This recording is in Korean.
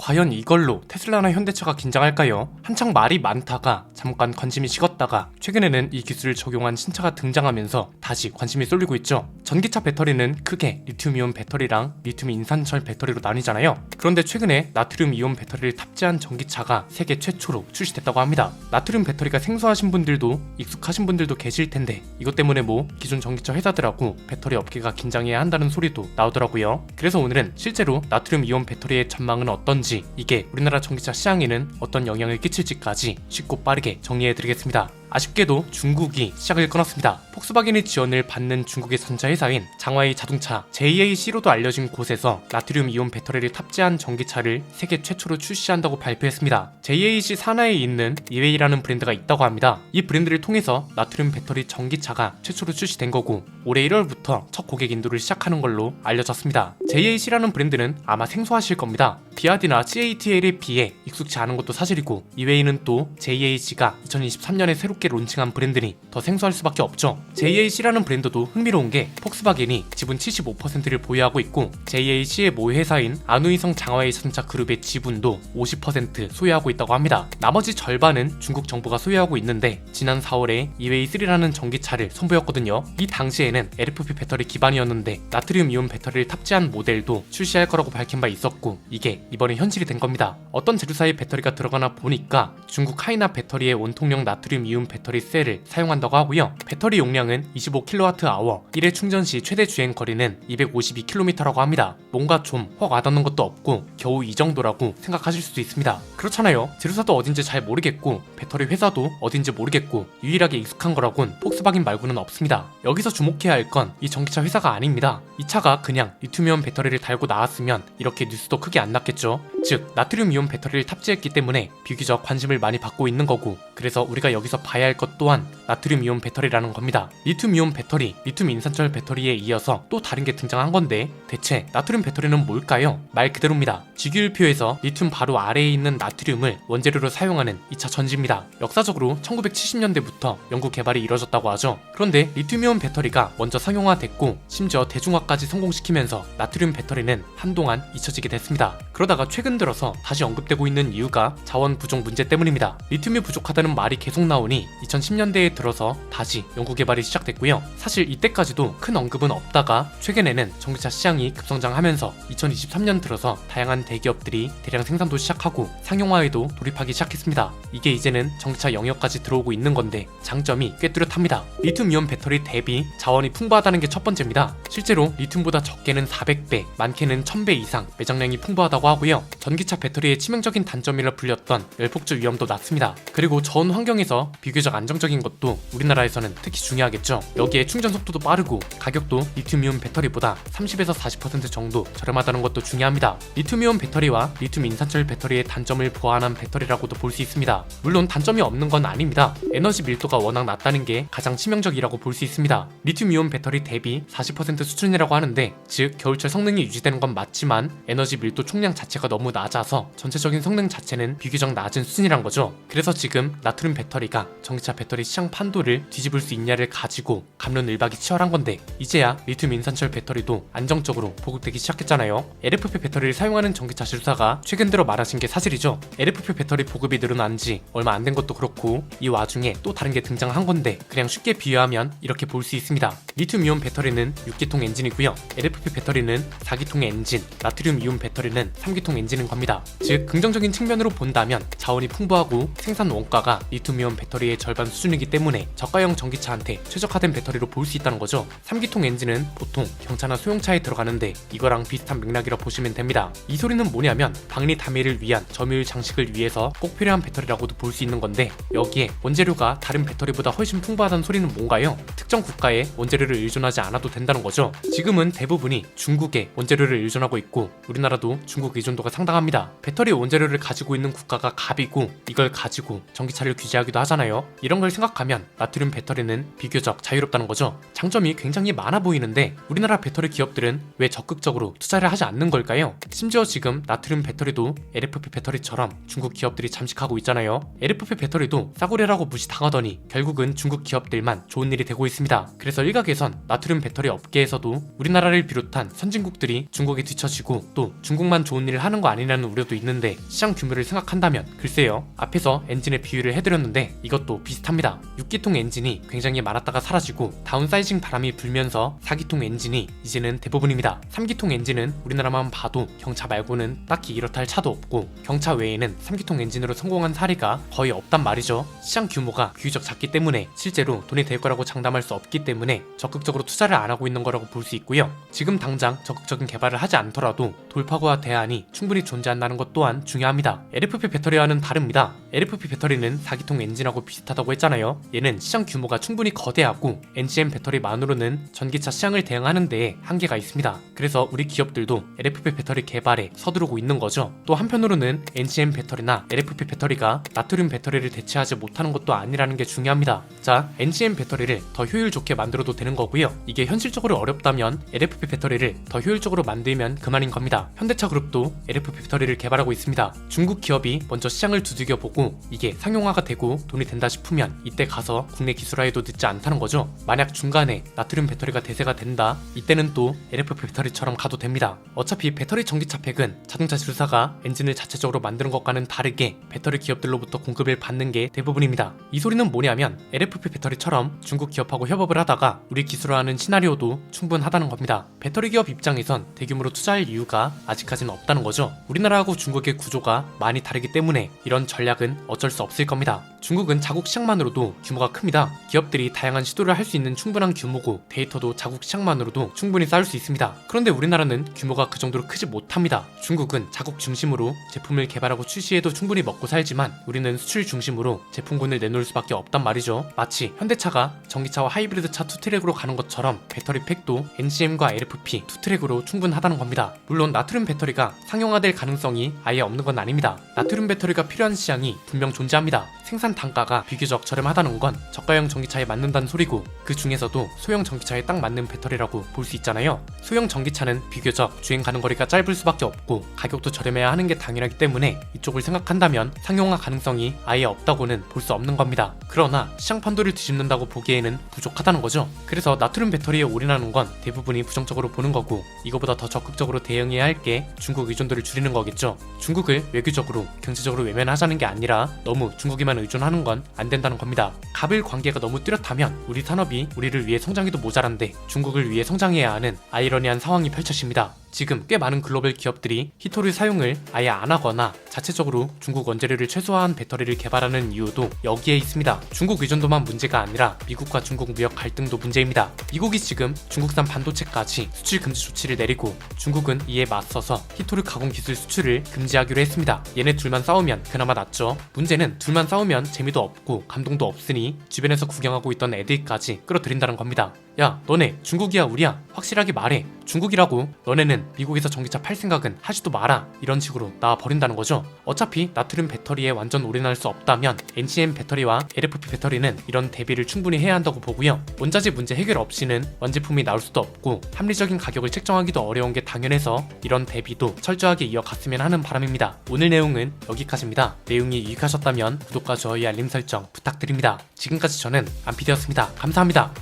과연 이걸로 테슬라나 현대차가 긴장할까요? 한창 말이 많다가 잠깐 관심이 식었다가 최근에는 이 기술을 적용한 신차가 등장하면서 다시 관심이 쏠리고 있죠. 전기차 배터리는 크게 리튬이온 배터리랑 리튬 인산철 배터리로 나뉘잖아요. 그런데 최근에 나트륨 이온 배터리를 탑재한 전기차가 세계 최초로 출시됐다고 합니다. 나트륨 배터리가 생소하신 분들도 익숙하신 분들도 계실 텐데 이것 때문에 기존 전기차 회사들하고 배터리 업계가 긴장해야 한다는 소리도 나오더라고요. 그래서 오늘은 실제로 나트륨 이온 배터리의 전망은 어떤지, 이게 우리나라 전기차 시장에는 어떤 영향을 끼칠지까지 쉽고 빠르게 정리해드리겠습니다. 아쉽게도 중국이 시작을 끊었습니다. 폭스바겐의 지원을 받는 중국의 전자회사인 장화이 자동차 JAC로도 알려진 곳에서 나트륨 이온 배터리를 탑재한 전기차를 세계 최초로 출시한다고 발표했습니다. JAC 산하에 있는 이웨이라는 브랜드가 있다고 합니다. 이 브랜드를 통해서 나트륨 배터리 전기차가 최초로 출시된 거고 올해 1월부터 첫 고객 인도를 시작하는 걸로 알려졌습니다. JAC라는 브랜드는 아마 생소하실 겁니다. 비아디나 CATL에 비해 익숙치 않은 것도 사실이고 이웨이는 또 JAC가 2023년에 새롭게 론칭한 브랜드니 더 생소할 수밖에 없죠. JAC라는 브랜드도 흥미로운 게 폭스바겐이 지분 75%를 보유하고 있고 JAC의 모 회사인 안우이성 장화이 자동차 그룹의 지분도 50% 소유하고 있다고 합니다. 나머지 절반은 중국 정부가 소유하고 있는데 지난 4월에 이웨이3라는 전기차를 선보였거든요. 이 당시에는 LFP 배터리 기반이었는데 나트륨 이온 배터리를 탑재한 모델도 출시할 거라고 밝힌 바 있었고 이게 이번에 현실이 된 겁니다. 어떤 재료사의 배터리가 들어가나 보니까 중국 하이나 배터리의 원통형 나트륨 이온 배터리 셀을 사용한다고 하고요. 배터리 용량은 25kWh, 1회 충전 시 최대 주행 거리는 252km라고 합니다. 뭔가 좀 확 와닿는 것도 없고 겨우 이 정도라고 생각하실 수도 있습니다. 그렇잖아요. 제조사도 어딘지 잘 모르겠고 배터리 회사도 어딘지 모르겠고 유일하게 익숙한 거라곤 폭스바겐 말고는 없습니다. 여기서 주목해야 할 건 이 전기차 회사가 아닙니다. 이 차가 그냥 리튬이온 배터리를 달고 나왔으면 이렇게 뉴스도 크게 안 났겠죠. 즉 나트륨 이온 배터리를 탑재했기 때문에 비교적 관심을 많이 받고 있는 거고 그래서 우리가 여기서 봐야 할 것 또한 나트륨 이온 배터리라는 겁니다. 리튬 이온 배터리, 리튬 인산철 배터리에 이어서 또 다른 게 등장한 건데 대체 나트륨 배터리는 뭘까요? 말 그대로입니다. 지규율표에서 리튬 바로 아래에 있는 나트륨을 원재료로 사용하는 2차 전지입니다. 역사적으로 1970년대부터 연구 개발이 이뤄졌다고 하죠. 그런데 리튬 이온 배터리가 먼저 상용화됐고 심지어 대중화까지 성공시키면서 나트륨 배터리는 한동안 잊혀지게 됐습니다. 그러다가 최근 들어서 다시 언급되고 있는 이유가 자원 부족 문제 때문입니다. 리튬이 부족하다는 말이 계속 나오니 2010년대에 들어서 다시 연구 개발이 시작됐고요. 사실 이때까지도 큰 언급은 없다가 최근에는 전기차 시장이 급성장하면서 2023년 들어서 다양한 대기업들이 대량 생산도 시작하고 상용화에도 돌입하기 시작했습니다. 이게 이제는 전기차 영역까지 들어오고 있는 건데 장점이 꽤 뚜렷합니다. 리튬 이온 배터리 대비 자원이 풍부하다는 게 첫 번째입니다. 실제로 리튬보다 적게는 400배, 많게는 1000배 이상 매장량이 풍부하다고 하고요. 전기차 배터리의 치명적인 단점이라 불렸던 열폭주 위험도 낮습니다. 그리고 전 환경에서 비교적 안정적인 것도 우리나라에서는 특히 중요하겠죠. 여기에 충전 속도도 빠르고 가격도 리튬이온 배터리보다 30에서 40% 정도 저렴하다는 것도 중요합니다. 리튬이온 배터리와 리튬 인산철 배터리의 단점을 보완한 배터리라고도 볼 수 있습니다. 물론 단점이 없는 건 아닙니다. 에너지 밀도가 워낙 낮다는 게 가장 치명적이라고 볼 수 있습니다. 리튬이온 배터리 대비 40% 수준이라고 하는데 즉 겨울철 성능이 유지되는 건 맞지만 에너지 밀도 총량 자체가 너무 낮아서 전체적인 성능 자체는 비교적 낮은 수준이란 거죠. 그래서 지금 나트륨 배터리가 전기차 배터리 시장 판도를 뒤집을 수 있냐를 가지고 갑론을박이 치열한 건데 이제야 리튬 인산철 배터리도 안정적으로 보급되기 시작했잖아요. LFP 배터리를 사용하는 전기차 제조사가 최근 들어 말하신 게 사실이죠. LFP 배터리 보급이 늘어난 지 얼마 안 된 것도 그렇고 이 와중에 또 다른 게 등장한 건데 그냥 쉽게 비유하면 이렇게 볼 수 있습니다. 리튬 이온 배터리는 6기통 엔진이고요. LFP 배터리는 4기통 엔진, 나트륨 이온 배터리는 3기통 엔진인 겁니다. 즉 긍정적인 측면으로 본다면 자원이 풍부하고 생산 원가가 리튬 이온 배터리의 절반 수준이기 때문에 저가형 전기차한테 최적화된 배터리로 볼 수 있다는 거죠. 3기통 엔진은 보통 경차나 소형차에 들어가는데 이거랑 비슷한 맥락이라 보시면 됩니다. 이 소리는 뭐냐면 방리 다미를 위한 점유율 장식을 위해서 꼭 필요한 배터리라고도 볼 수 있는 건데 여기에 원재료가 다른 배터리보다 훨씬 풍부하다는 소리는 뭔가요? 특정 국가에 원재료를 의존하지 않아도 된다는 거죠. 지금은 대부분이 중국에 원재료를 의존하고 있고 우리나라도 중국 의존도가 상당합니다. 배터리 원재료를 가지고 있는 국가가 갑이고 이걸 가지고 전기차를 규제하기도 하잖아요. 이런 걸 생각하면 비교하면 나트륨 배터리는 비교적 자유롭다는 거죠. 장점이 굉장히 많아 보이는데 우리나라 배터리 기업들은 왜 적극적으로 투자를 하지 않는 걸까요? 심지어 지금 나트륨 배터리도 LFP 배터리처럼 중국 기업들이 잠식하고 있잖아요. LFP 배터리도 싸구려라고 무시당하더니 결국은 중국 기업들만 좋은 일이 되고 있습니다. 그래서 일각에선 나트륨 배터리 업계에서도 우리나라를 비롯한 선진국들이 중국에 뒤처지고 또 중국만 좋은 일을 하는 거 아니냐는 우려도 있는데 시장 규모를 생각한다면 글쎄요. 앞에서 엔진의 비유를 해드렸는데 이것도 비슷합니다. 6기통 엔진이 굉장히 많았다가 사라지고 다운사이징 바람이 불면서 4기통 엔진이 이제는 대부분입니다. 3기통 엔진은 우리나라만 봐도 경차 말고는 딱히 이렇다 할 차도 없고 경차 외에는 3기통 엔진으로 성공한 사례가 거의 없단 말이죠. 시장 규모가 비교적 작기 때문에 실제로 돈이 될 거라고 장담할 수 없기 때문에 적극적으로 투자를 안 하고 있는 거라고 볼 수 있고요. 지금 당장 적극적인 개발을 하지 않더라도 돌파구와 대안이 충분히 존재한다는 것 또한 중요합니다. LFP 배터리와는 다릅니다. LFP 배터리는 4기통 엔진하고 비슷하다고 했잖아요. 얘는 시장 규모가 충분히 거대하고 NCM 배터리만으로는 전기차 시장을 대응하는 데에 한계가 있습니다. 그래서 우리 기업들도 LFP 배터리 개발에 서두르고 있는 거죠. 또 한편으로는 NCM 배터리나 LFP 배터리가 나트륨 배터리를 대체하지 못하는 것도 아니라는 게 중요합니다. 자, NCM 배터리를 더 효율 좋게 만들어도 되는 거고요. 이게 현실적으로 어렵다면 LFP 배터리를 더 효율적으로 만들면 그만인 겁니다. 현대차 그룹도 LFP 배터리를 개발하고 있습니다. 중국 기업이 먼저 시장을 두들겨보고 이게 상용화가 되고 돈이 된다 싶으면 이때 가서 국내 기술화에도 늦지 않다는 거죠. 만약 중간에 나트륨 배터리가 대세가 된다, 이때는 또 LFP 배터리처럼 가도 됩니다. 어차피 배터리 전기차 팩은 자동차 지주사가 엔진을 자체적으로 만드는 것과는 다르게 배터리 기업들로부터 공급을 받는 게 대부분입니다. 이 소리는 뭐냐면 LFP 배터리처럼 중국 기업하고 협업을 하다가 우리 기술화하는 시나리오도 충분하다는 겁니다. 배터리 기업 입장에선 대규모로 투자할 이유가 아직까지는 없다는 거죠. 우리나라하고 중국의 구조가 많이 다르기 때문에 이런 전략은 어쩔 수 없을 겁니다. 중국은 자국 시장만으로도 규모가 큽니다. 기업들이 다양한 시도를 할 수 있는 충분한 규모고 데이터도 자국 시장만으로도 충분히 쌓을 수 있습니다. 그런데 우리나라는 규모가 그 정도로 크지 못합니다. 중국은 자국 중심으로 제품을 개발하고 출시해도 충분히 먹고 살지만 우리는 수출 중심으로 제품군을 내놓을 수밖에 없단 말이죠. 마치 현대차가 전기차와 하이브리드 차 투트랙으로 가는 것처럼 배터리 팩도 NCM과 LFP 투트랙으로 충분하다는 겁니다. 물론 나트륨 배터리가 상용화될 가능성이 아예 없는 건 아닙니다. 나트륨 배터리가 필요한 시장이 분명 존재합니다. 생산 단가가 비교적 저렴하다는 건 저가형 전기차에 맞는다는 소리고 그 중에서도 소형 전기차에 딱 맞는 배터리라고 볼 수 있잖아요. 소형 전기차는 비교적 주행 가는 거리가 짧을 수밖에 없고 가격도 저렴해야 하는 게 당연하기 때문에 이쪽을 생각한다면 상용화 가능성이 아예 없다고는 볼 수 없는 겁니다. 그러나 시장 판도를 뒤집는다고 보기에는 부족하다는 거죠. 그래서 나트륨 배터리에 올인하는 건 대부분이 부정적으로 보는 거고 이거보다 더 적극적으로 대응해야 할 게 중국 의존도를 줄이는 거겠죠. 중국을 외교적으로 경제적으로 외면하자는 게 아니라 너무 중국에만 의존하는 건 안 된다는 겁니다. 갑을 관계가 너무 뚜렷하면 우리 산업이 우리를 위해 성장해도 모자란데 중국을 위해 성장해야 하는 아이러니한 상황이 펼쳐집니다. 지금 꽤 많은 글로벌 기업들이 히토류 사용을 아예 안 하거나 자체적으로 중국 원재료를 최소화한 배터리를 개발하는 이유도 여기에 있습니다. 중국 의존도만 문제가 아니라 미국과 중국 무역 갈등도 문제입니다. 미국이 지금 중국산 반도체까지 수출 금지 조치를 내리고 중국은 이에 맞서서 히토류 가공 기술 수출을 금지하기로 했습니다. 얘네 둘만 싸우면 그나마 낫죠. 문제는 둘만 싸우면 재미도 없고 감동도 없으니 주변에서 구경하고 있던 애들까지 끌어들인다는 겁니다. 야, 너네 중국이야 우리야? 확실하게 말해. 중국이라고. 너네는 미국에서 전기차 팔 생각은 하지도 마라. 이런 식으로 나와 버린다는 거죠. 어차피 나트륨 배터리에 완전 올인할 수 없다면 NCM 배터리와 LFP 배터리는 이런 대비를 충분히 해야 한다고 보고요. 원자재 문제 해결 없이는 완제품이 나올 수도 없고 합리적인 가격을 책정하기도 어려운 게 당연해서 이런 대비도 철저하게 이어갔으면 하는 바람입니다. 오늘 내용은 여기까지입니다. 내용이 유익하셨다면 구독과 좋아요 알림 설정 부탁드립니다. 지금까지 저는 안피디였습니다. 감사합니다.